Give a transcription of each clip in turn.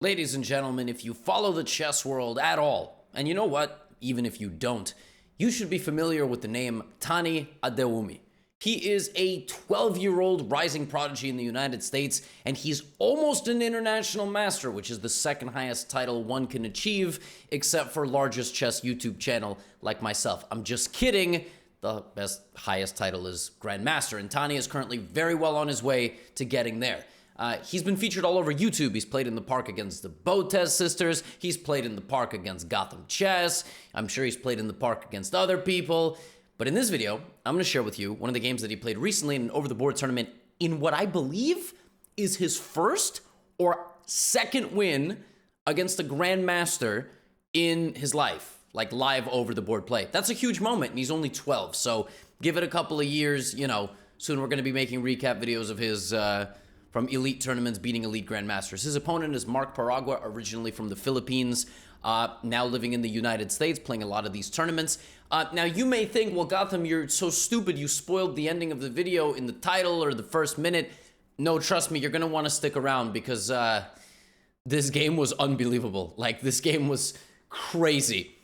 Ladies and gentlemen, if you follow the chess world at all, and you know what, even if you don't, you should be familiar with the name Tani Adewumi. He is a 12-year-old rising prodigy in the United States, and he's almost an international master, which is the second highest title one can achieve, except for largest chess YouTube channel like myself. I'm just kidding. The highest title is Grandmaster, and Tani is currently very well on his way to getting there. He's been featured all over YouTube. He's played in the park against the Botez sisters. He's played in the park against GothamChess. I'm sure he's played in the park against other people. But in this video, I'm going to share with you one of the games that he played recently in an over-the-board tournament in what I believe is his first or second win against a Grandmaster in his life, like live over-the-board play. That's a huge moment, and he's only 12. So give it a couple of years, soon we're going to be making recap videos of his from elite tournaments, beating elite grandmasters. His opponent is Mark Paragua, originally from the Philippines, now living in the United States, playing a lot of these tournaments. Now, you may think, well, Gotham, you're so stupid, you spoiled the ending of the video in the title or the first minute. No, trust me, you're going to want to stick around because this game was unbelievable. Like, this game was crazy.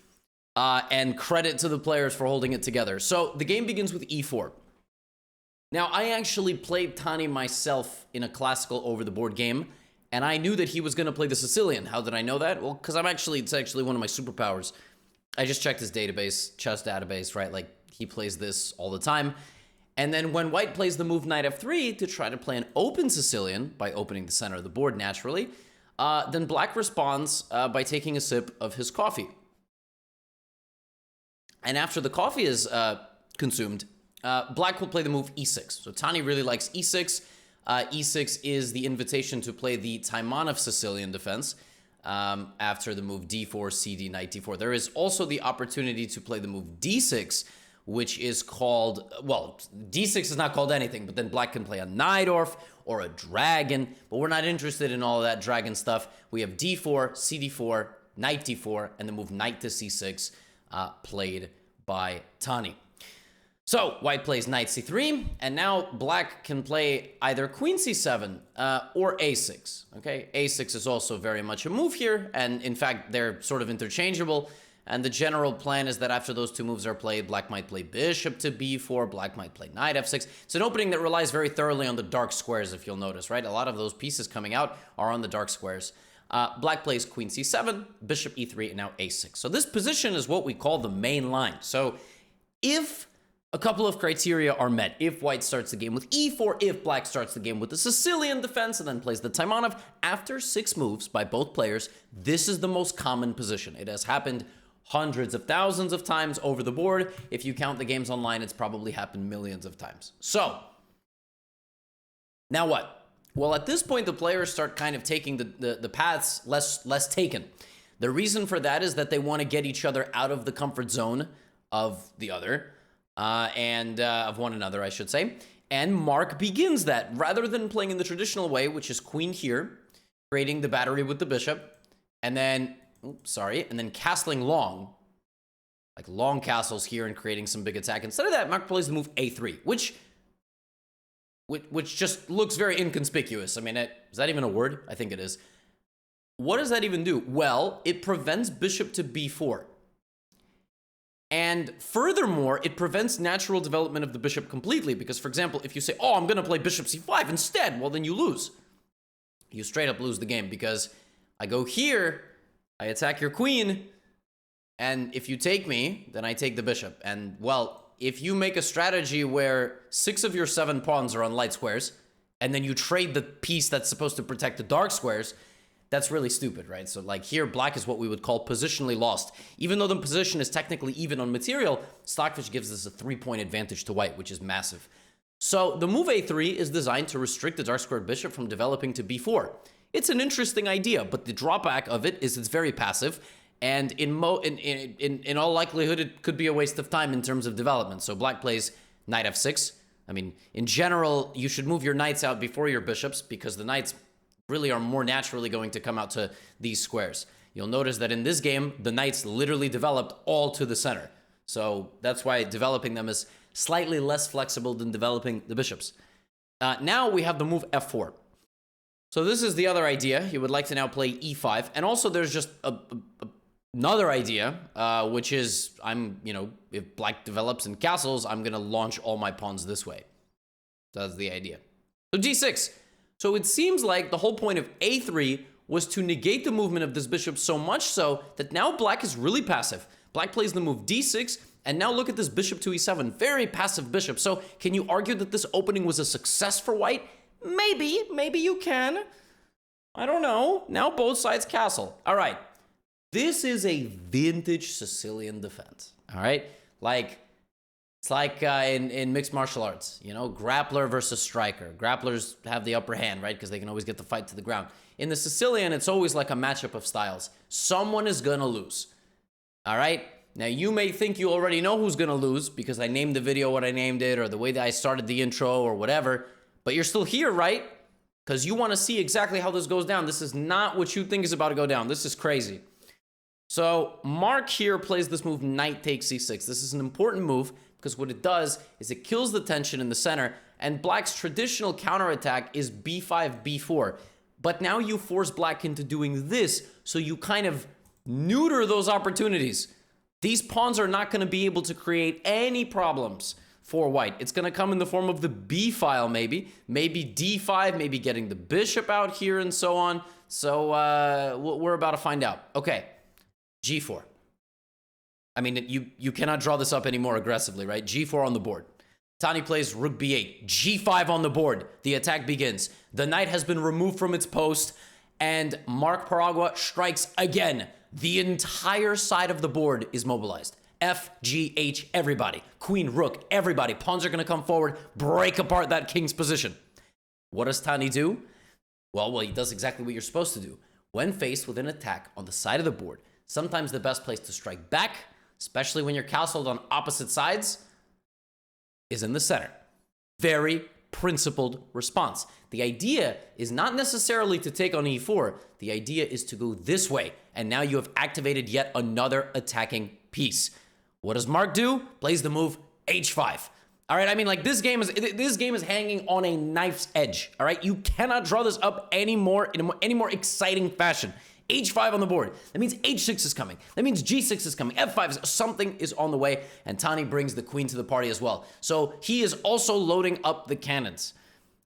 And credit to the players for holding it together. So, the game begins with e4. Now, I actually played Tani myself in a classical over-the-board game, and I knew that he was going to play the Sicilian. How did I know that? Well, because it's actually one of my superpowers. I just checked his database, chess database, right? Like, he plays this all the time. And then when White plays the move knight f3 to try to play an open Sicilian, by opening the center of the board naturally, then Black responds by taking a sip of his coffee. And after the coffee is consumed, Black will play the move e6. So Tani really likes e6. E6 is the invitation to play the Taimanov Sicilian defense after the move d4, cd, knight d4. There is also the opportunity to play the move d6, which is called, well, d6 is not called anything, but then Black can play a Najdorf or a dragon, but we're not interested in all of that dragon stuff. We have d4, cd4, knight d4, and the move knight to c6 played by Tani. So, White plays knight c3, and now Black can play either queen c7 or a6, okay? a6 is also very much a move here, and in fact, they're sort of interchangeable, and the general plan is that after those two moves are played, Black might play bishop to b4, Black might play knight f6. It's an opening that relies very thoroughly on the dark squares, if you'll notice, right? A lot of those pieces coming out are on the dark squares. Black plays queen c7, bishop e3, and now a6. So this position is what we call the main line. So if a couple of criteria are met, if White starts the game with e4, if Black starts the game with the Sicilian defense and then plays the Taimanov, after 6 moves by both players, this is the most common position. It has happened hundreds of thousands of times over the board. If you count the games online, it's probably happened millions of times. So, now what? Well, at this point, the players start kind of taking the paths less taken. The reason for that is that they want to get each other out of the comfort zone of the other, of one another, I should say. And Mark begins that. Rather than playing in the traditional way, which is queen here, creating the battery with the bishop, and then, and then castling long, like long castles here and creating some big attack. Instead of that, Mark plays the move a3, which just looks very inconspicuous. I mean, is that even a word? I think it is. What does that even do? Well, it prevents bishop to b4. And furthermore, it prevents natural development of the bishop completely because, for example, if you say, oh, I'm going to play bishop c5 instead, well, then you lose. You straight up lose the game because I go here, I attack your queen, and if you take me, then I take the bishop. And, well, if you make a strategy where 6 of your 7 pawns are on light squares, and then you trade the piece that's supposed to protect the dark squares, that's really stupid, right? So like here, Black is what we would call positionally lost. Even though the position is technically even on material, Stockfish gives us a 3-point advantage to White, which is massive. So the move a3 is designed to restrict the dark squared bishop from developing to b4. It's an interesting idea, but the drawback of it is it's very passive, and in all likelihood, it could be a waste of time in terms of development. So Black plays knight f6. I mean, in general, you should move your knights out before your bishops because the knights really are more naturally going to come out to these squares. You'll notice that in this game, the knights literally developed all to the center. So that's why developing them is slightly less flexible than developing the bishops. Now we have the move f4. So this is the other idea. He would like to now play e5. And also there's just another idea, which is if black develops in castles, I'm going to launch all my pawns this way. That's the idea. So d6. So it seems like the whole point of a3 was to negate the movement of this bishop so much so that now black is really passive. Black plays the move d6, and now look at this bishop to e7. Very passive bishop. So can you argue that this opening was a success for white? Maybe you can. I don't know. Now both sides castle. All right. This is a vintage Sicilian defense. All right. It's like in mixed martial arts, grappler versus striker. Grapplers have the upper hand, right? Because they can always get the fight to the ground. In the Sicilian, it's always like a matchup of styles. Someone is going to lose. All right. Now, you may think you already know who's going to lose because I named the video what I named it or the way that I started the intro or whatever. But you're still here, right? Because you want to see exactly how this goes down. This is not what you think is about to go down. This is crazy. So Mark here plays this move, knight takes c6. This is an important move because what it does is it kills the tension in the center. And black's traditional counterattack is b5, b4. But now you force black into doing this. So you kind of neuter those opportunities. These pawns are not going to be able to create any problems for white. It's going to come in the form of the b file, maybe d5, maybe getting the bishop out here and so on. So we're about to find out. Okay, g4. I mean, you cannot draw this up any more aggressively, right? g4 on the board. Tani plays rook b8, g5 on the board. The attack begins. The knight has been removed from its post, and Mark Paragua strikes again. The entire side of the board is mobilized. F, G, H, everybody. Queen, rook, everybody. Pawns are going to come forward, break apart that king's position. What does Tani do? Well, he does exactly what you're supposed to do. When faced with an attack on the side of the board, sometimes the best place to strike back, especially when you're castled on opposite sides, is in the center. Very principled response. The idea is not necessarily to take on e4. The idea is to go this way, and now you have activated yet another attacking piece. What does Mark do? Plays the move h5. All right, I mean, like, this game is hanging on a knife's edge. All right, you cannot draw this up anymore in any more exciting fashion. h5 on the board. That means h6 is coming. That means g6 is coming. f5 is something is on the way, and Tani brings the queen to the party as well. So he is also loading up the cannons.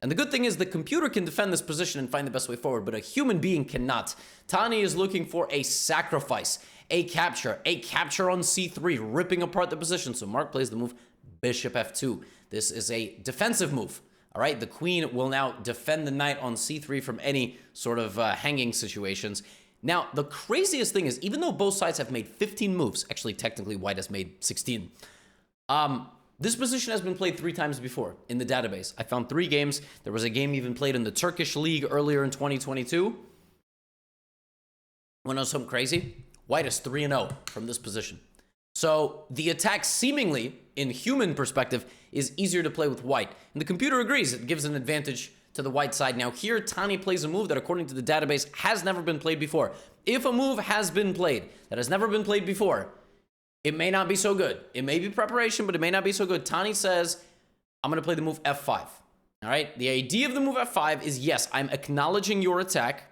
And the good thing is the computer can defend this position and find the best way forward, but a human being cannot. Tani is looking for a sacrifice, a capture on c3, ripping apart the position. So Mark plays the move bishop f2. This is a defensive move. All right, the queen will now defend the knight on c3 from any sort of hanging situations. Now, the craziest thing is, even though both sides have made 15 moves, actually, technically, white has made 16, this position has been played 3 times before in the database. I found 3 games. There was a game even played in the Turkish league earlier in 2022. Want to know something crazy? White is 3-0 from this position. So the attack, seemingly, in human perspective, is easier to play with white. And the computer agrees. It gives an advantage to the white side. Now here, Tani plays a move that, according to the database, has never been played before. If a move has been played that has never been played before, it may not be so good. It may be preparation, but it may not be so good. Tani says, I'm going to play the move f5. All right? The idea of the move f5 is, yes, I'm acknowledging your attack.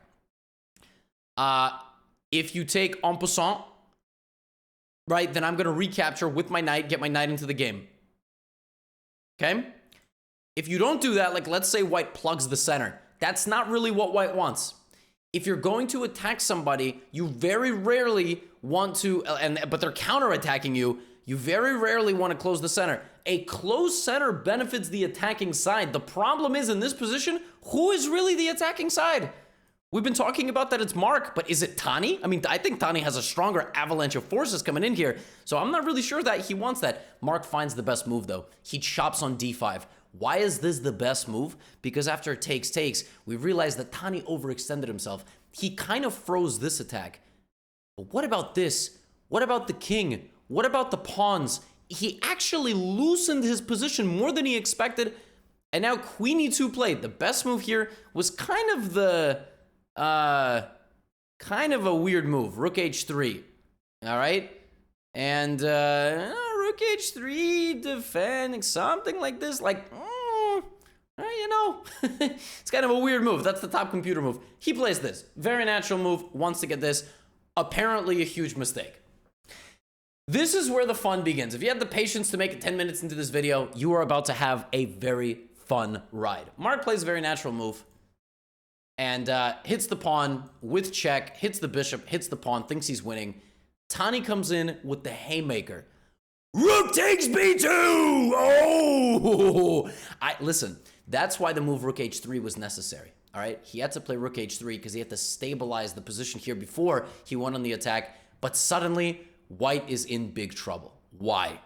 If you take en passant, right, then I'm going to recapture with my knight, get my knight into the game. Okay? If you don't do that, like, let's say white plugs the center. That's not really what white wants. If you're going to attack somebody, you very rarely want to, but they're counterattacking you, you very rarely want to close the center. A closed center benefits the attacking side. The problem is, in this position, who is really the attacking side? We've been talking about that it's Mark, but is it Tani? I mean, I think Tani has a stronger avalanche of forces coming in here, so I'm not really sure that he wants that. Mark finds the best move, though. He chops on d5. Why is this the best move? Because after takes, we realized that Tani overextended himself. He kind of froze this attack. But what about this? What about the king? What about the pawns? He actually loosened his position more than he expected, and now queen e2 played. The best move here was kind of the... kind of a weird move. Rook h3. All right? And, rook h3, defending, something like this. Like, you know, it's kind of a weird move. That's the top computer move. He plays this. Very natural move, wants to get this. Apparently a huge mistake. This is where the fun begins. If you had the patience to make it 10 minutes into this video, you are about to have a very fun ride. Mark plays a very natural move and hits the pawn with check, hits the bishop, hits the pawn, thinks he's winning. Tani comes in with the haymaker. Rook takes b2! Oh! Listen, that's why the move rook h3 was necessary, all right? He had to play rook h3 because he had to stabilize the position here before he went on the attack, but suddenly white is in big trouble. Why?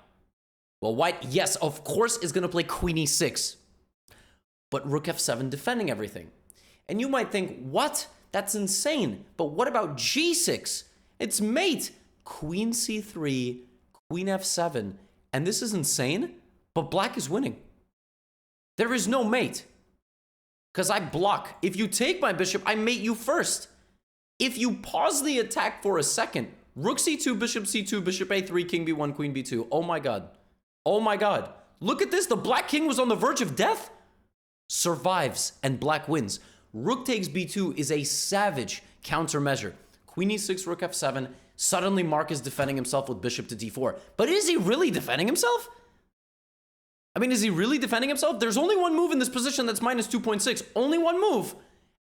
Well, white, yes, of course, is going to play queen e6, but rook f7 defending everything. And you might think, what? That's insane. But what about g6? It's mate. Queen c3, queen f7, and this is insane, but black is winning. There is no mate, because I block. If you take my bishop, I mate you first. If you pause the attack for a second, rook c2, bishop c2, bishop a3, king b1, queen b2. Oh my god. Oh my god. Look at this. The black king was on the verge of death. Survives, and black wins. Rook takes b2 is a savage countermeasure. Queen e6, rook f7. Suddenly, Mark is defending himself with bishop to d4. But is he really defending himself? I mean, is he really defending himself? There's only one move in this position that's minus 2.6. Only one move.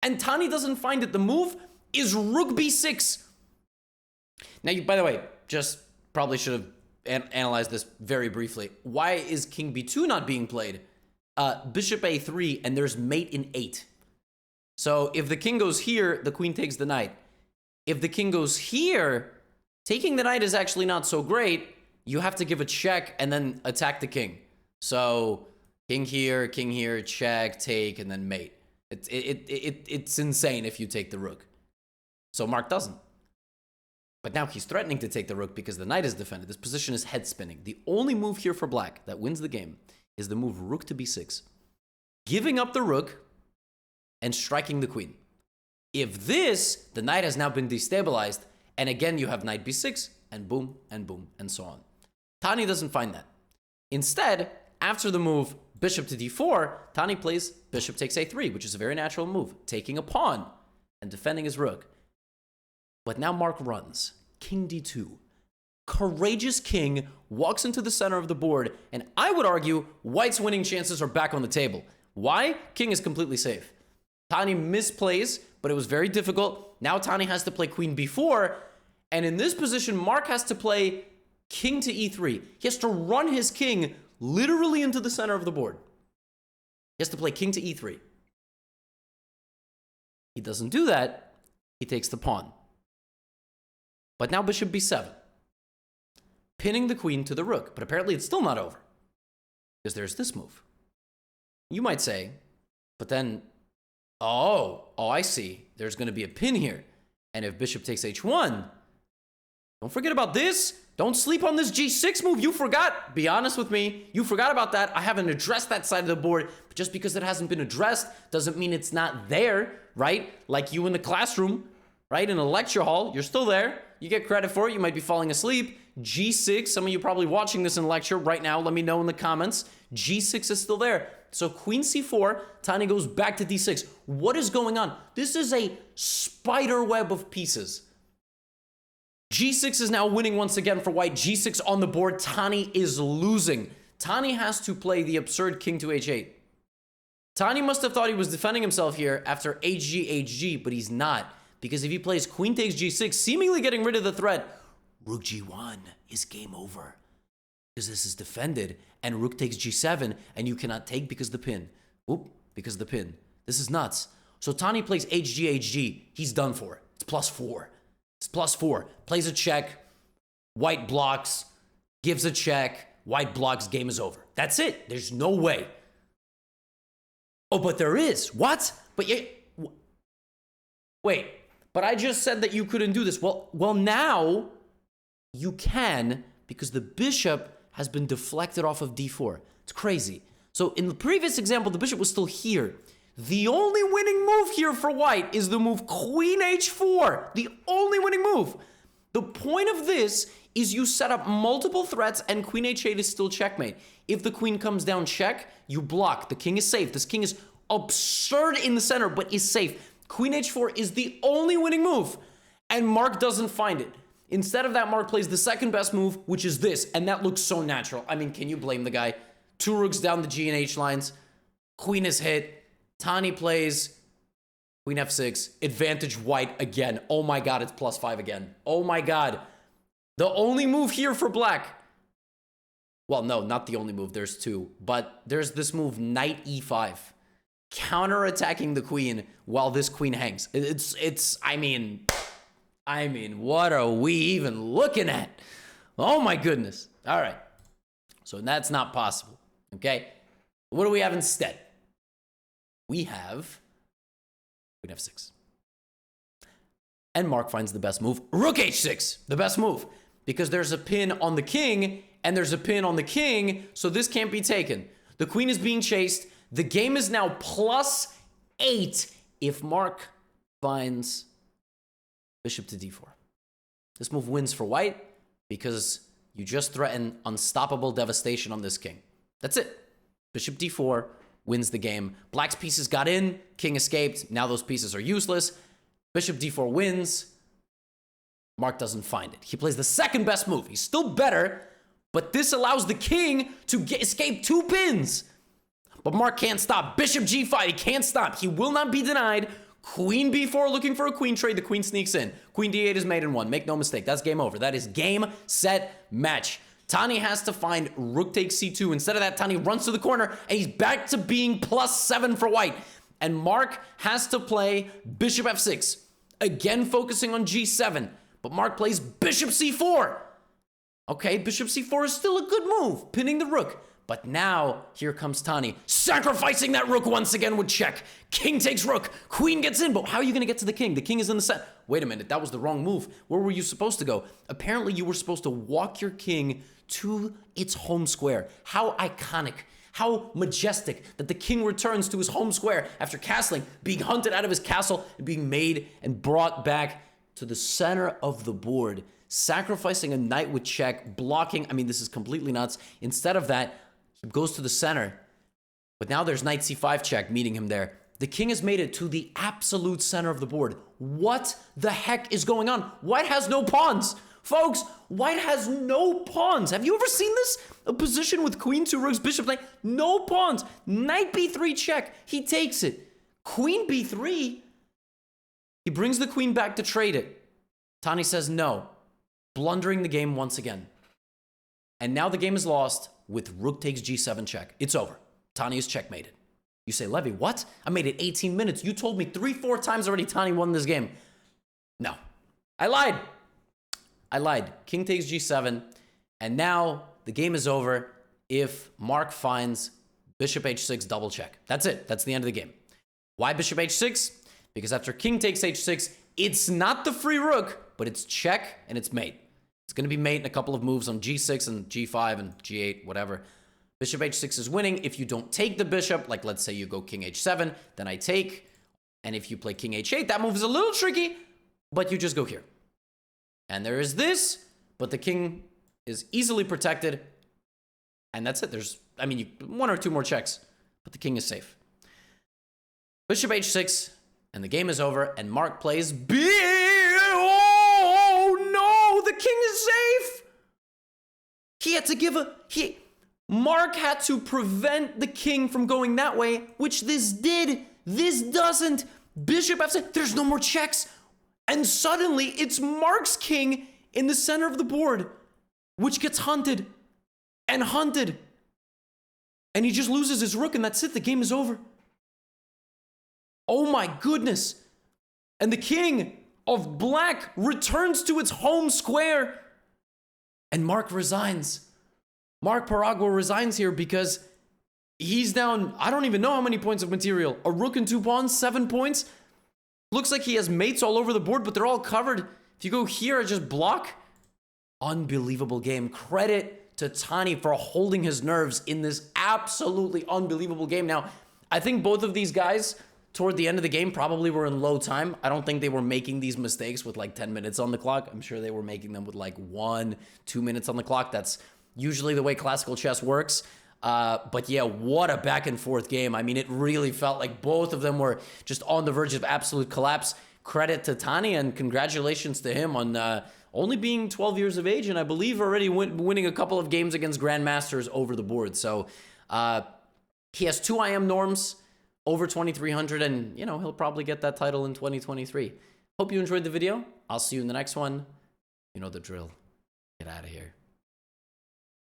And Tani doesn't find it. The move is rook b6. Now, by the way, just probably should have analyzed this very briefly. Why is king b2 not being played? Bishop a3, and there's mate in 8. So if the king goes here, the queen takes the knight. If the king goes here, taking the knight is actually not so great. You have to give a check and then attack the king. So king here, check, take, and then mate. It's insane if you take the rook. So Mark doesn't. But now he's threatening to take the rook because the knight is defended. This position is head spinning. The only move here for black that wins the game is the move rook to b6. Giving up the rook and striking the queen. If this, the knight has now been destabilized, and again you have knight b6, and boom, and so on. Tani doesn't find that. Instead, after the move bishop to d4, Tani plays bishop takes a3, which is a very natural move, taking a pawn and defending his rook. But now Mark runs, king d2. Courageous king walks into the center of the board, and I would argue white's winning chances are back on the table. Why? King is completely safe. Tani misplays, but it was very difficult. Now Tani has to play queen b4, and in this position, Mark has to play king to e3. He has to run his king literally into the center of the board. He has to play king to e3. He doesn't do that. He takes the pawn. But now bishop b7, pinning the queen to the rook. But apparently it's still not over, because there's this move. You might say, but then, oh, I see. There's going to be a pin here. And if bishop takes h1, don't forget about this. Don't sleep on this g6 move. You forgot. Be honest with me. You forgot about that. I haven't addressed that side of the board. But just because it hasn't been addressed doesn't mean it's not there, right? Like you in the classroom, right? In a lecture hall, you're still there. You get credit for it. You might be falling asleep. G6, some of you probably watching this in lecture right now. Let me know in the comments. G6 is still there. So queen c4, Tani goes back to d6. What is going on? This is a spider web of pieces. G6 is now winning once again for white. G6 on the board. Tani is losing. Tani has to play the absurd king to h8. Tani must have thought he was defending himself here after hg, but he's not. Because if he plays queen takes g6, seemingly getting rid of the threat, rook g1 is game over. Because this is defended, and rook takes g7, and you cannot take because of the pin. Oop, because of the pin. This is nuts. So Tani plays hg. He's done for. It's +4. It's +4. Plays a check. White blocks. Gives a check. White blocks. Game is over. That's it. There's no way. Oh, but there is. What? But wait. But I just said that you couldn't do this. Well, now you can, because the bishop has been deflected off of d4. It's crazy. So in the previous example, the bishop was still here. The only winning move here for white is the move queen h4. The only winning move. The point of this is you set up multiple threats and queen h8 is still checkmate. If the queen comes down check, you block. The king is safe. This king is absurd in the center, but is safe. Queen h4 is the only winning move, and Mark doesn't find it. Instead of that, Mark plays the second best move, which is this, and that looks so natural. I mean, can you blame the guy? 2 rooks down the G and H lines. Queen is hit. Tani plays Queen f6. Advantage white again. Oh my god, it's +5 again. Oh my god. The only move here for black. Well, no, not the only move. There's 2. But there's this move, knight e5. Counter-attacking the queen while this queen hangs. I mean, what are we even looking at? Oh my goodness. All right. So that's not possible. Okay. What do we have instead? We have Queen f6. And Mark finds the best move. Rook h6. The best move. Because there's a pin on the king and there's a pin on the king. So this can't be taken. The queen is being chased. The game is now +8 if Mark finds bishop to d4. This move wins for white because you just threaten unstoppable devastation on this king. That's it. Bishop d4 wins the game. Black's pieces got in, king escaped. Now those pieces are useless. Bishop d4 wins. Mark doesn't find it. He plays the second best move. He's still better, but this allows the king to escape 2 pins. But Mark can't stop. Bishop g5, he can't stop. He will not be denied. Queen b4 looking for a queen trade. The queen sneaks in. Queen d8 is made in 1. Make no mistake. That's game over. That is game, set, match. Tani has to find rook takes c2. Instead of that, Tani runs to the corner, and he's back to being +7 for white. And Mark has to play bishop f6. Again, focusing on g7. But Mark plays bishop c4. Okay, bishop c4 is still a good move, pinning the rook. But now, here comes Tani, sacrificing that rook once again with check. King takes rook, queen gets in, but how are you going to get to the king? The king is in the center. Wait a minute, that was the wrong move. Where were you supposed to go? Apparently, you were supposed to walk your king to its home square. How iconic, how majestic that the king returns to his home square after castling, being hunted out of his castle, and being made and brought back to the center of the board. Sacrificing a knight with check, blocking. I mean, this is completely nuts. Instead of that, he goes to the center. But now there's knight c5 check meeting him there. The king has made it to the absolute center of the board. What the heck is going on? White has no pawns. Folks, white has no pawns. Have you ever seen this? A position with queen, 2 rooks, bishop, knight. No pawns. Knight b3 check. He takes it. Queen b3. He brings the queen back to trade it. Tani says no. Blundering the game once again. And now the game is lost with rook takes g7 check. It's over. Tani is checkmated. You say, Levy, what? I made it 18 minutes. You told me 3-4 times already Tani won this game. No. I lied. I lied. King takes g7. And now the game is over if Mark finds bishop h6 double check. That's it. That's the end of the game. Why bishop h6? Because after king takes h6, it's not the free rook, but it's check and it's mate. It's going to be mate in a couple of moves on g6 and g5 and g8, whatever. Bishop h6 is winning. If you don't take the bishop, like let's say you go king h7, then I take. And if you play king h8, that move is a little tricky, but you just go here. And there is this, but the king is easily protected. And that's it. There's, I mean, 1 or 2 more checks, but the king is safe. Bishop h6, and the game is over, and Mark plays B. Oh, no, the king is safe. He had to give Mark had to prevent the king from going that way, which this did. This doesn't. Bishop f6, there's no more checks. And suddenly, it's Mark's king in the center of the board, which gets hunted and hunted. And he just loses his rook, and that's it. The game is over. Oh my goodness. And the king of black returns to its home square. And Mark resigns. Mark Paragua resigns here because he's down, I don't even know how many points of material. A rook and 2 pawns, 7 points. Looks like he has mates all over the board, but they're all covered. If you go here, I just block. Unbelievable game. Credit to Tani for holding his nerves in this absolutely unbelievable game. Now, I think both of these guys toward the end of the game probably were in low time. I don't think they were making these mistakes with like 10 minutes on the clock. I'm sure they were making them with like 1-2 minutes on the clock. That's usually the way classical chess works. But yeah, what a back and forth game. I mean, it really felt like both of them were just on the verge of absolute collapse. Credit to Tani and congratulations to him on only being 12 years of age and I believe already winning a couple of games against Grandmasters over the board. So he has 2 IM norms over 2,300 and, you know, he'll probably get that title in 2023. Hope you enjoyed the video. I'll see you in the next one. You know the drill. Get out of here.